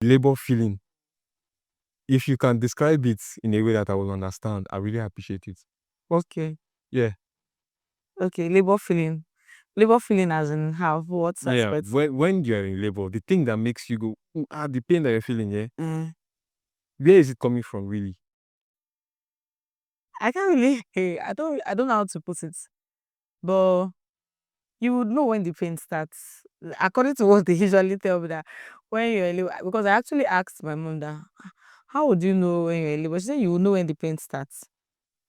labor feeling. If you can describe it in a way that I will understand, I really appreciate it. Okay. Yeah. Okay. Labor feeling. Labor feeling as in how? What Yeah. aspect? When you're in labor, the thing that makes you go, the pain that you're feeling, yeah, Mm. where is it coming from, really? I can't really. Hey, I don't know how to put it, but you would know when the pain starts. According to what they usually tell me that when you're in labor, because I actually asked my mom that how would you know when you're in labor? She said you will know when the pain starts.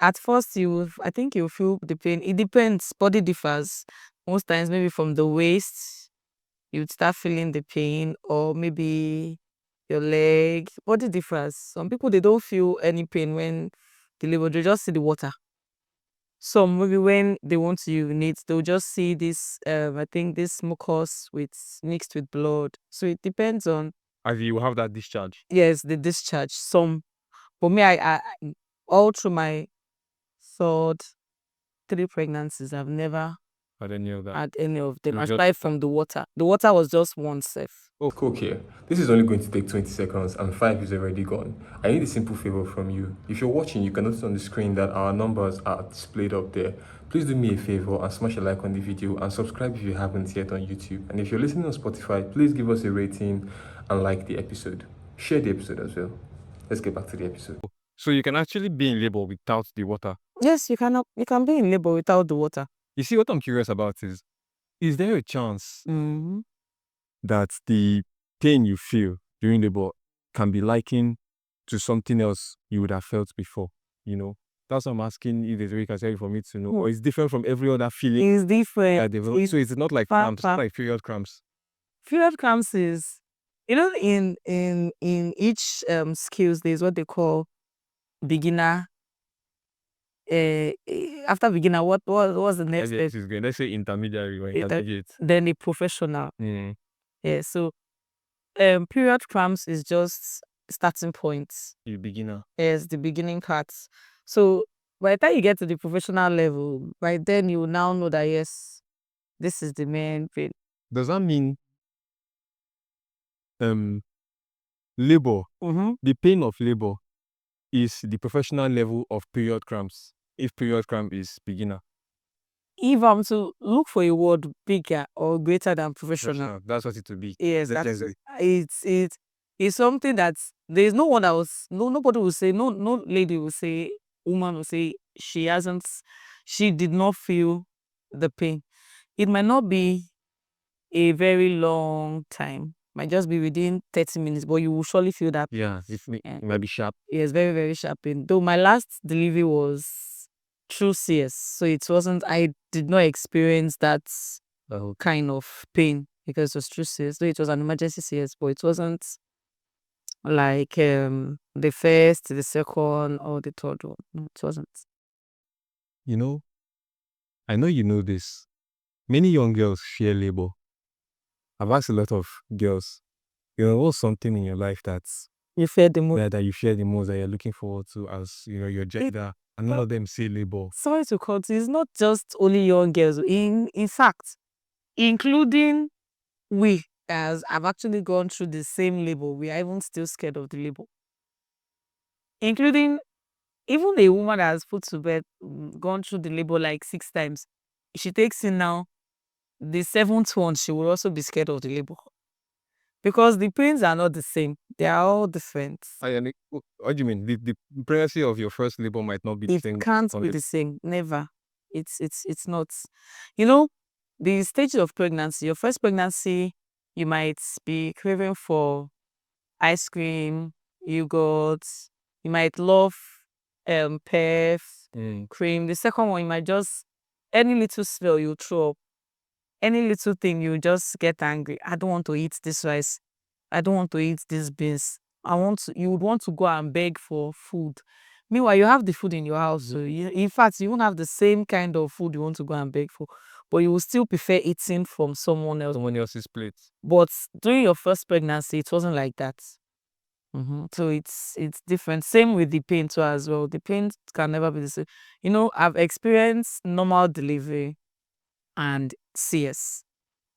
At first, I think you feel the pain. It depends. Body differs. Most times, maybe from the waist, you'd start feeling the pain, or maybe your leg. Body differs. Some people they don't feel any pain when the labor. They just see the water. Some maybe when they want to urinate, they'll just see this. I think this mucus with mixed with blood. So it depends on As you have that discharge. yes the discharge. Some for me, all through my third 3 pregnancies, I've never I don't know that. had any of them You just aside from the water. The water was just one safe. Cook here. This is only going to take 20 seconds and 5 is already gone. I need a simple favor from you. If you're watching, you can notice on the screen that our numbers are displayed up there. Please do me a favor and smash a like on the video and subscribe if you haven't yet on YouTube. And if you're listening on Spotify, please give us a rating and like the episode. Share the episode as well. Let's get back to the episode. So you can actually be in labor without the water. Yes, you cannot. You can be in labor without the water. You see, what I'm curious about is there a chance Mm-hmm. that the pain you feel during labor can be likened to something else you would have felt before? You know, that's what I'm asking if there's a way you can tell for me to know, or it's different from every other feeling. It's different. Yeah, so it's not like cramps, Far. like period cramps. Period cramps is, in each skills there's what they call beginner. After beginner, what was the next Yeah, step? is good. Let's say intermediary or intermediate. Then a professional. Mm. Yeah. So period cramps is just starting points. You beginner. Yes, the beginning parts. So by the time you get to the professional level, right then you now know that yes, this is the main pain. Does that mean labor, Mm-hmm. the pain of labor is the professional level of period cramps, if period cramp is beginner? If I'm to look for a word bigger or greater than professional, That's what it will be. yes, that's Legendary. it's something that there's no one else, nobody will say, no lady will say, woman will say she did not feel the pain. It might not be a very long time, might just be within 30 minutes, but you will surely feel that. Yeah, it might be sharp. Yes, very, very sharp pain. Though my last delivery was through CS, so I did not experience that kind of pain because it was through CS. Though it was an emergency CS, but it wasn't like the first, the second, or the third one. No, it wasn't. You know, I know you know this. Many young girls fear labor. I've asked a lot of girls, what's something in your life that's You fear the most. that you fear the most, that you're looking forward to as your gender, and none of them say labor. Sorry to cut. It's not just only young girls. In fact, including we, as I've actually gone through the same labor, we are even still scared of the labor. Including even a woman that has put to bed, gone through the labor like 6 times. If she takes in now the 7th one, she will also be scared of the labor. Because the pains are not the same. They are all different. What do you mean? The pregnancy of your first labor might not be the same. It can't be the same. Never. It's not. You know, the stage of pregnancy, your first pregnancy, you might be craving for ice cream, yogurt. You might love pear, cream. The second one, you might just any little smell you throw up. Any little thing you just get angry. I don't want to eat this rice. I don't want to eat these beans. You would want to go and beg for food. Meanwhile, you have the food in your house. So in fact, you won't have the same kind of food you want to go and beg for, but you will still prefer eating from someone else's plate. But during your first pregnancy, it wasn't like that. So it's different. Same with the pain too as well. The pain can never be the same. I've experienced normal delivery and CS,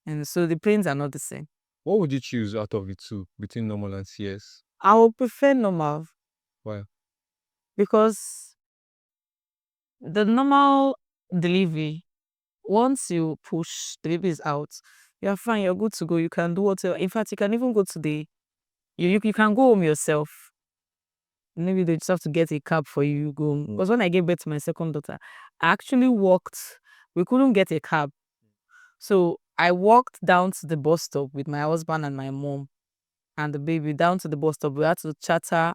and so the pains are not the same. What would you choose out of the two between normal and CS? I would prefer normal Why? because the normal delivery, once you push the baby is out, you're fine, you're good to go. You can do whatever. In fact, you can even go to you can go home yourself. Maybe they just have to get a cab for you, you go home. Because when I gave birth to my second daughter, I actually walked. We couldn't get a cab. So I walked down to the bus stop with my husband and my mom and the baby down to the bus stop. We had to charter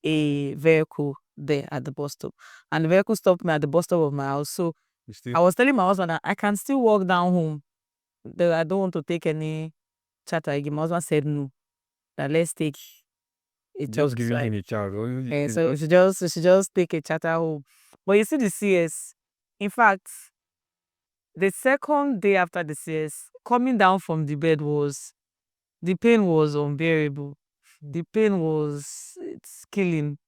a vehicle there at the bus stop. And the vehicle stopped me at the bus stop of my house. So You still I was telling my husband that I can still walk down home. That I don't want to take any charter again. My husband said no. That let's take a just child. giving him a child. So we should just take a charter home. But you see the CS. In fact, the second day after the CS, coming down from the bed the pain was unbearable. The pain it's killing.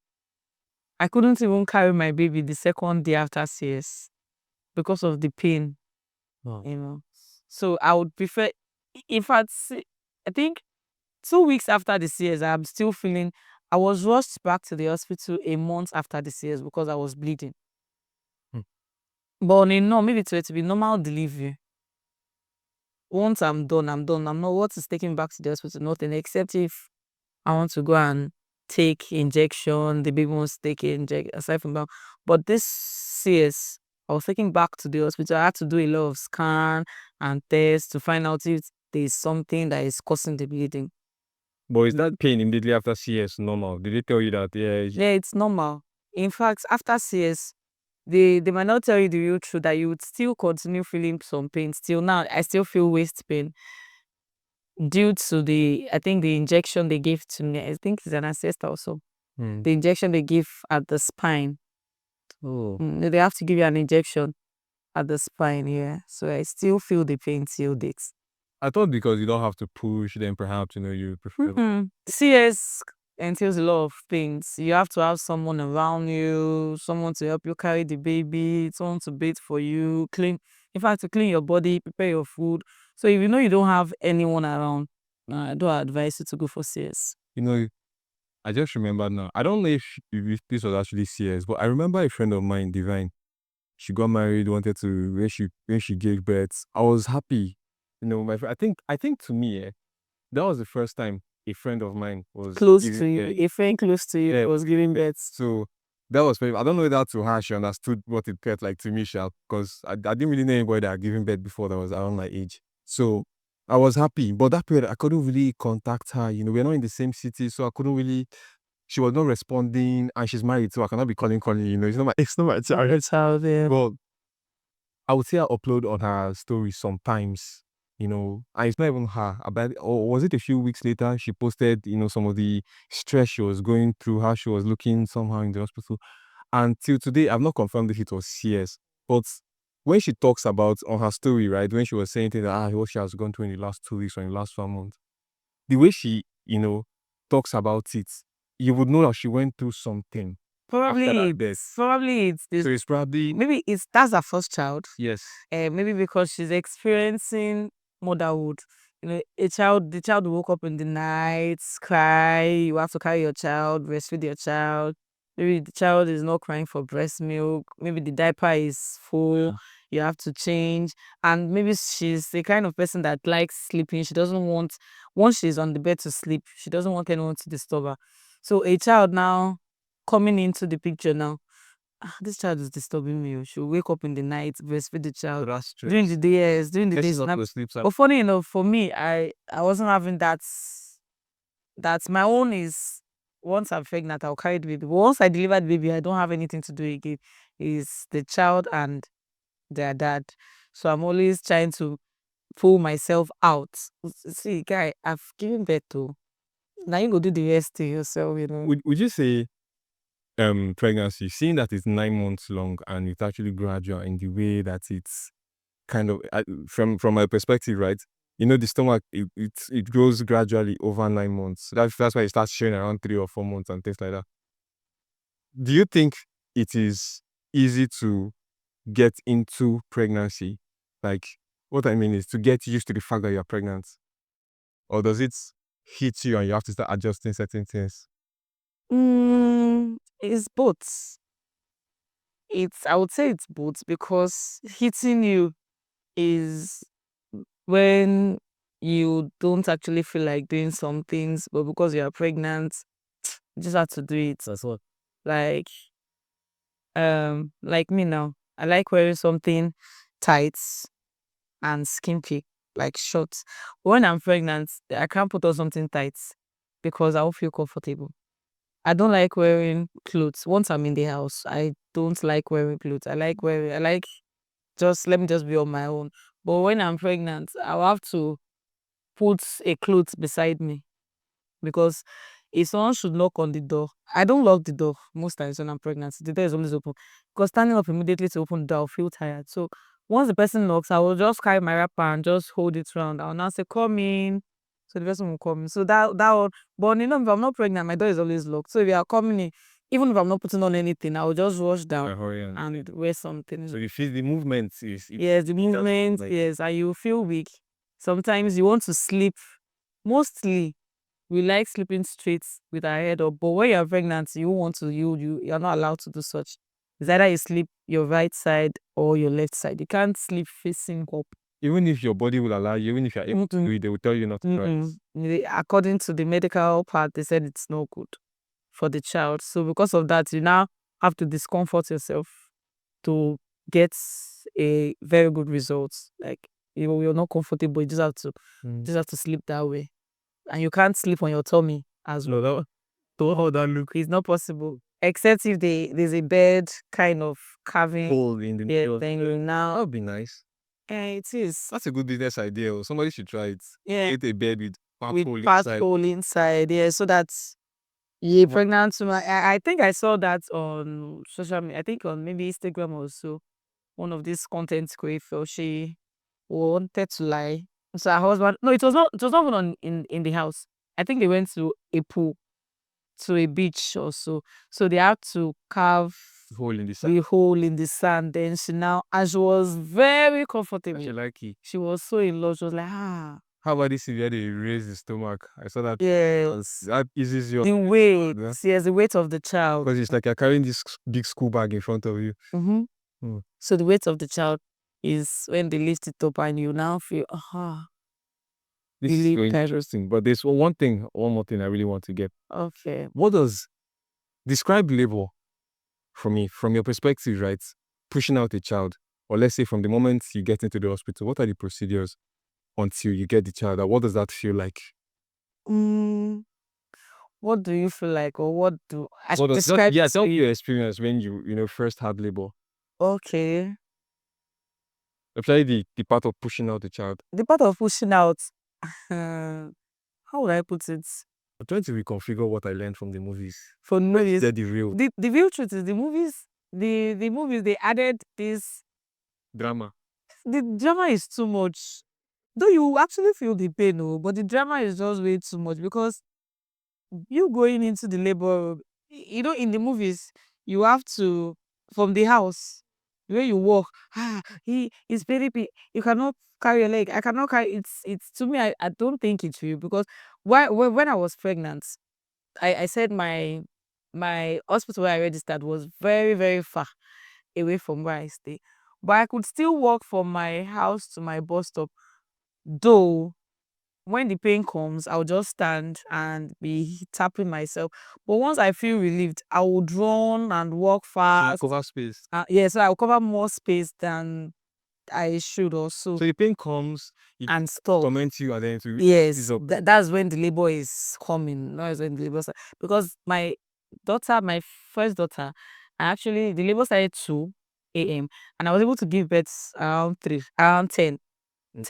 I couldn't even carry my baby the second day after CS because of the pain, you know. So I would prefer, in fact, I think 2 weeks after the CS, I'm still feeling, I was rushed back to the hospital a month after the CS because I was bleeding. Hmm. But maybe to be normal delivery. Once I'm done, I'm done. I'm not what is taking me back to the hospital, nothing, except if I want to go and take injection, the baby wants to take injection, aside from that. But this CS, I was taken back to the hospital. I had to do a lot of scan and tests to find out if there's something that is causing the bleeding. But is that pain immediately after CS normal? Did they tell you that? Yeah, it's normal. In fact, after CS, they might not tell you the real truth that you would still continue feeling some pain. Still now, I still feel waist pain due to I think the injection they gave to me. I think it's an ancestor also. The injection they give at the spine. Oh. They have to give you an injection at the spine, yeah. So I still feel the pain till date. I thought because you don't have to push, then perhaps you prefer. CS entails a lot of things. You have to have someone around you, someone to help you carry the baby, someone to bathe for you, clean. In fact, to clean your body, prepare your food. So if you know you don't have anyone around, I don't advise you to go for CS. I just remembered now. I don't know if this was actually CS, but I remember a friend of mine, Divine. She got married, wanted to when she gave birth. I was happy. My friend. I think to me, that was the first time a friend of mine was Close giving to you, birth. a friend close to you Yeah. was giving birth. So that was very. I don't know that to her she understood what it felt like to me, because I didn't really know anybody that had given birth before that was around my age. So I was happy, but that period I couldn't really contact her. We're not in the same city, so I couldn't really. She was not responding, and she's married, so I cannot be calling. It's not my child. Child, yeah. But I would say I upload on her story sometimes, and it's not even her. Or was it a few weeks later she posted, some of the stress she was going through, how she was looking somehow in the hospital. Until today, I've not confirmed if it was CS. But when she talks about on her story, right, when she was saying things like, what she has gone through in the last 2 weeks or in the last 1 month, the way she, talks about it, you would know that she went through something. Probably it's this. So it's probably, Maybe that's her first child. yes. Maybe because she's experiencing motherhood. The child woke up in the night, cry. You have to carry your child, breastfeed your child. Maybe the child is not crying for breast milk. Maybe the diaper is full. You have to change. And maybe she's the kind of person that likes sleeping. She doesn't want, once she's on the bed to sleep, she doesn't want anyone to disturb her. So a child now coming into the picture now, this child is disturbing me. She'll wake up in the night, breastfeed the child. During the day, yes, during the day. But funny enough, for me, I wasn't having that. That's my own is once I'm pregnant, I'll carry the baby. But once I deliver the baby, I don't have anything to do again. It's the child and their dad. So I'm always trying to pull myself out. See, guy, I've given birth to. Now you go do the rest to yourself, Would you say pregnancy, seeing that it's 9 months long and it's actually gradual in the way that it's kind of from my perspective, right? The stomach it grows gradually over 9 months. That's why it starts showing around 3 or 4 months and things like that. Do you think it is easy to get into pregnancy? Like, what I mean is to get used to the fact that you're pregnant, or does it hit you and you have to start adjusting certain things? It's both. I would say it's both, because hitting you is when you don't actually feel like doing some things, but because you are pregnant, you just have to do it. That's what. Like me now, I like wearing something tight and skimpy, like shorts. When I'm pregnant, I can't put on something tight because I won't feel comfortable. I don't like wearing clothes. Once I'm in the house, I don't like wearing clothes. I like just let me just be on my own. But when I'm pregnant, I'll have to put a clothes beside me, because if someone should knock on the door, I don't lock the door most times when I'm pregnant. The door is always open, because standing up immediately to open the door, I'll feel tired. So once the person knocks, I will just carry my wrapper and just hold it round. I'll now say, "Come in." So the person will come in. So that one. But if I'm not pregnant, my door is always locked. So if you are coming in, even if I'm not putting on anything, I will just rush down and wear something. So you feel the movement Yes, the movement. Yes, and you feel weak. Sometimes you want to sleep. Mostly, we like sleeping straight with our head up, but when you're pregnant, you want to you're not allowed to do such. It's either you sleep your right side or your left side. You can't sleep facing up. even if your body will allow you, even if you're able to do it, they will tell you not to try it. According to the medical part, they said it's no good for the child. So because of that, you now have to discomfort yourself to get a very good result. Like you're not comfortable, you just have to sleep that way. And you can't sleep on your tummy as well. No, how that look? It's not possible. Except if there's a bed kind of carving. Hole in the middle. Then you That now. would be nice. It is. That's a good business idea. Somebody should try it. Yeah. Get a bed with Part hole inside. Yeah, so that's you're pregnant woman. I think I saw that on social media. I think on maybe Instagram or so. One of these content creators, she wanted to lie. So her husband, no, it was not even in the house. I think they went to a pool, to a beach or so. So they had to carve hole in the sand. the hole in the sand. Then and she was very comfortable. She like it. She was so in love. She was like, How about this if you had to raise the stomach? I saw that. yes. That eases your The weight. Yeah. Yes, the weight of the child. Because it's like you're carrying this big school bag in front of you. So the weight of the child is when they lift it up and you now feel, This is so interesting. But there's one more thing I really want to get. Okay. What does describe labor for me, from your perspective, right? Pushing out a child, or let's say from the moment you get into the hospital, what are the procedures until you get the child? What does that feel like? What do you feel like, or what do I tell me your experience when you first had labor. Okay. Especially the part of pushing out the child. The part of pushing out, how would I put it? I'm trying to reconfigure what I learned from the movies. From movies. The real. The real truth is the movies, they added this drama. The drama is too much. Though you actually feel the pain, but the drama is just way too much, because you going into the labor, in the movies, you have to, from the house, when you walk, it's very big. You cannot carry your leg. I cannot carry it's to me, I don't think it's real, because when I was pregnant, I said my hospital where I registered was very, very far away from where I stay. But I could still walk from my house to my bus stop. Though when the pain comes, I'll just stand and be tapping myself. But once I feel relieved, I would run and walk fast. So cover space. So I'll cover more space than I should also. So the pain comes and stop. Torment you, and then yes, that's when the labor is coming. Not when the labor because my first daughter, the labor started 2 a.m. and I was able to give birth around 10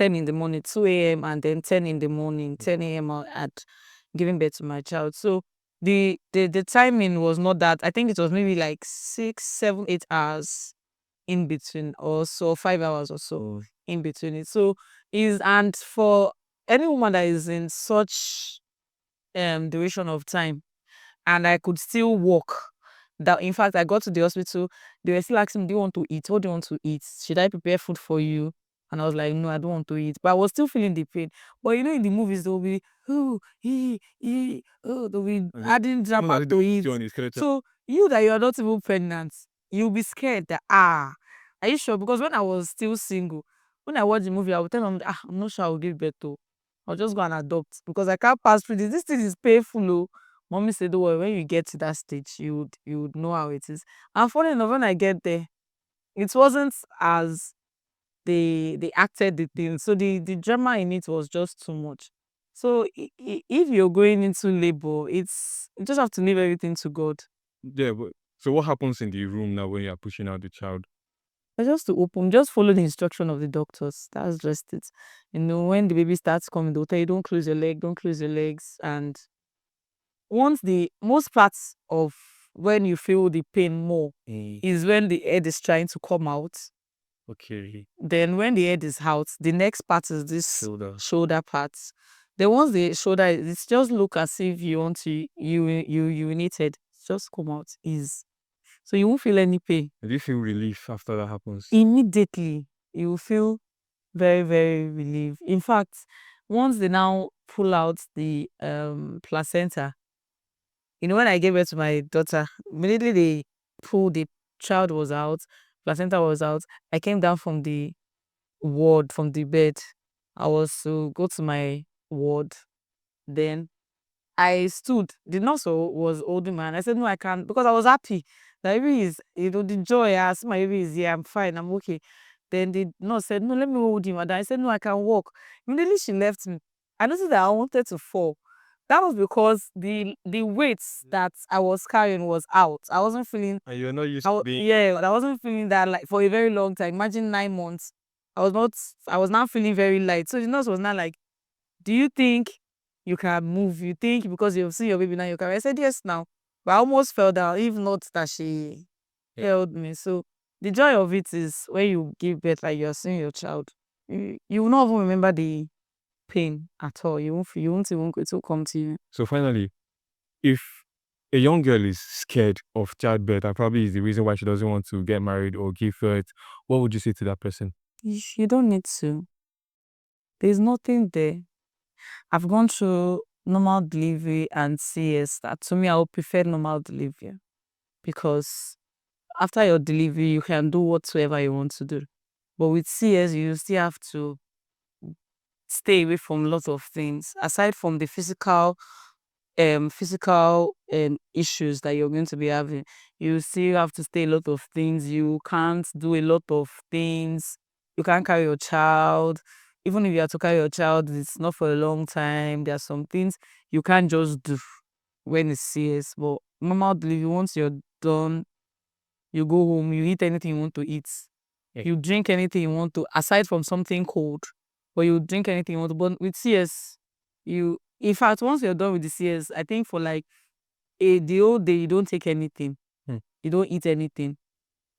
in the morning, 2 a.m. and then 10 in the morning, 10 a.m. at giving birth to my child. So the timing was not that. I think it was maybe like 6, 7, 8 hours in between, or so 5 hours or so in between it. So and for any woman that is in such duration of time, and I could still walk. That in fact, I got to the hospital, they were still asking me, "Do you want to eat? What do you want to eat? Should I prepare food for you?" And I was like, no, I don't want to eat. But I was still feeling the pain. But you know, in the movies, they'll be, they'll be adding drama to it. So you that you're not even pregnant, you'll be scared that, are you sure? Because when I was still single, when I watch the movie, I would tell them, I'm not sure I'll give birth to. I'll just go and adopt because I can't pass through this. This thing is painful. Oh. Mommy said, don't worry, when you get to that stage, you would know how it is. And funny enough, when I get there, it wasn't as they acted the thing. So the drama in it was just too much. So if you're going into labor, you just have to leave everything to God. Yeah, but so what happens in the room now when you're pushing out the child? But just to open, just follow the instruction of the doctors. That's just it. You know, when the baby starts coming, they'll tell you, don't close your leg, don't close your legs. And once the most parts of when you feel the pain more is when the head is trying to come out. Okay. Then when the head is out, the next part is this shoulder part. Then once the shoulder, it's just look as if you want to urinated. Just come out. So you won't feel any pain. Do you feel relief after that happens? Immediately, you will feel very, very relieved. In fact, once they now pull out the placenta, you know, when I gave birth to my daughter, immediately they pulled the child was out, placenta was out. I came down from the ward, from the bed. I was to go to my ward. Then I stood. The nurse was holding my hand. I said, no, I can't, because I was happy. The baby is, the joy. I asked, my baby is here. I'm fine. I'm okay. Then the nurse said, no, let me hold him. And I said, no, I can walk. Immediately she left me. I noticed that I wanted to fall. That was because the weight that I was carrying was out. I wasn't feeling. And you're not used to being. Yeah, I wasn't feeling that like for a very long time. Imagine 9 months. I was not feeling very light. So the nurse was not like, do you think you can move? You think because you've seen your baby now you can? I said yes now. But I almost fell down, if not that she held me. So the joy of it is when you give birth, like you're seeing your child. You will not even remember the pain at all. You won't even, it will come to you. So finally, if a young girl is scared of childbirth and probably is the reason why she doesn't want to get married or give birth, what would you say to that person? You don't need to. There's nothing there. I've gone through normal delivery and CS. That to me, I would prefer normal delivery because after your delivery, you can do whatsoever you want to do. But with CS, you still have to stay away from lots of things aside from the physical issues that you're going to be having. You still have to stay a lot of things. You can't do a lot of things. You can't carry your child. Even if you have to carry your child, it's not for a long time. There are some things you can't just do when it's serious. But normal delivery, once you're done, you go home, you eat anything you want to eat. You drink anything you want to, aside from something cold. But you drink anything you want to. But with CS, in fact, once you're done with the CS, I think for like the whole day, you don't take anything. You don't eat anything.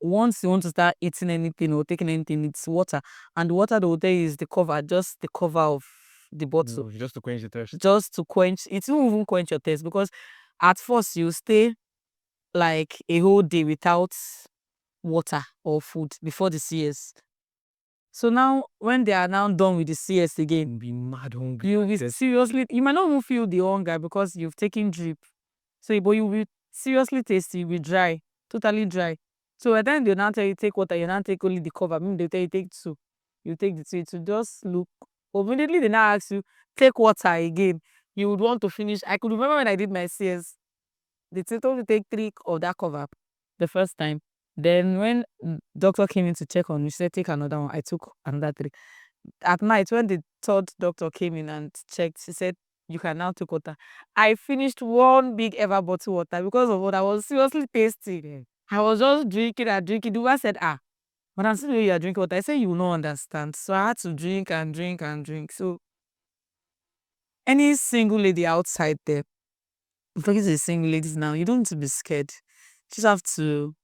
Once you want to start eating anything or taking anything, it's water. And the water they will tell you is the cover, just the cover of the bottle. Just to quench the thirst. Just to quench. It won't even quench your thirst because at first you stay like a whole day without water or food before the CS. So now, when they are now done with the CS again, You'll be mad hungry. you'll be seriously, you might not even feel the hunger because you've taken drip. So, but you'll be seriously tasty, you'll be dry, totally dry. So by the time they'll now tell you take water, you now take only the cover. Maybe they'll tell you take two. You take the two, to just look. Immediately they now ask you, take water again. You would want to finish. I could remember when I did my CS, they told me to take 3 of that cover the first time. Then when doctor came in to check on me, she said, take another one. I took another 3. At night, when the third doctor came in and checked, she said, you can now take water. I finished 1 big ever bottle water because of what I was seriously tasty. I was just drinking and drinking. The one said, when I'm seeing you are drinking water, I said, you will not understand. So I had to drink and drink and drink. So any single lady outside there, I'm talking to the single ladies now, you don't need to be scared. You just have to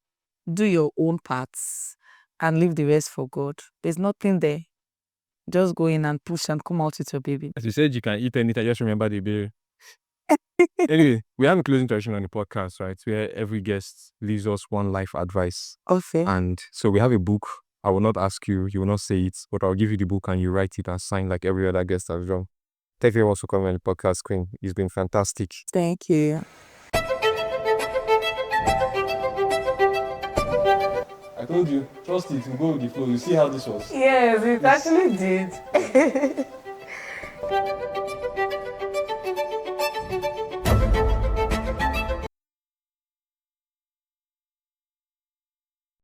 do your own parts and leave the rest for God. There's nothing there. Just go in and push and come out with your baby. As you said, you can eat anything. Just remember the baby. Anyway, we have a closing tradition on the podcast, right? Where every guest leaves us one life advice. Okay. And so we have a book I will not ask you, you will not say it, but I'll give you the book and you write it and sign like every other guest has done. Thank you very much for coming on the podcast, Queen. It's been fantastic. Thank you. I told you, trust it, you go with the flow. You see how this was? Yes, it actually did.